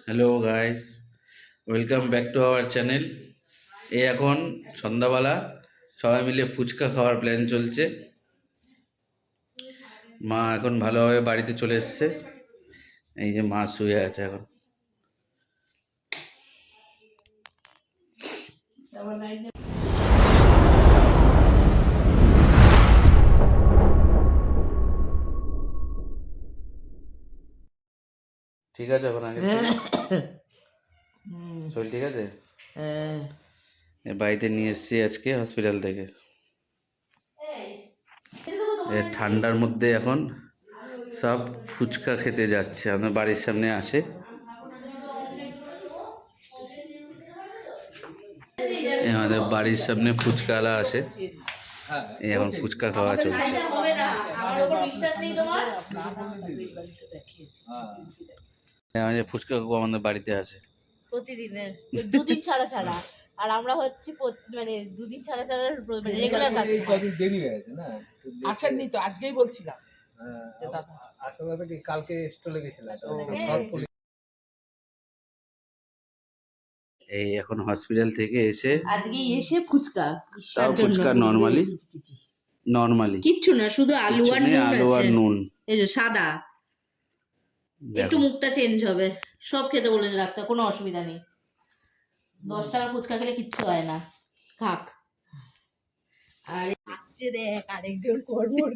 Hello guys, welcome back to our channel. এখন সন্ধ্যাবেলা সবাই মিলে ফুচকা খাওয়ার প্ল্যান চলছে। মা এখন ভালোভাবে বাড়িতে চলে এসছে। এই যে মা শুয়ে আছে এখন। ঠিক আছে এখন আগে শরীর ঠিক আছে? বাড়িতে নিয়ে এসছি আজকে হসপিটাল থেকে। ঠান্ডার মধ্যে এখন সব ফুচকা খেতে যাচ্ছে, আমাদের বাড়ির সামনে আসে। আমাদের বাড়ির সামনে ফুচকাওয়ালা আসে, এখন ফুচকা খাওয়া চলছে। আমাদের ফুচকা আমাদের বাড়িতে আসে প্রতিদিনের দুদিন ছাড়া ছাড়া, আর আমরা হচ্ছে মানে দুদিন ছাড়া ছাড়া রেগুলার কাজ। কদিন দেরি হয়ে গেছে না, আসেননি তো, আজকেই বলছিলাম। আসলে কি কালকে স্টলে গেছিলাম। এই এখন হসপিটাল থেকে এসে আজকে এসে ফুচকা, তাও ফুচকা নরমালি কিচ্ছু না, শুধু আলু আর নুন আলু আর আছে। নুন, এই যে সাদা, একটু মুখটা চেঞ্জ হবে। সব খেতে বলেছে ডাক্তার, কোনো অসুবিধা নেই। 10 টাকার ফুচকা খেলে কিচ্ছু হয় না, খাক। আর আসছে দেখ আরেকজন কর্মর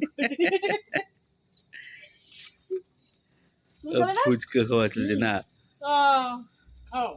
ফুচকা খাওয়া চলছে না। খাও।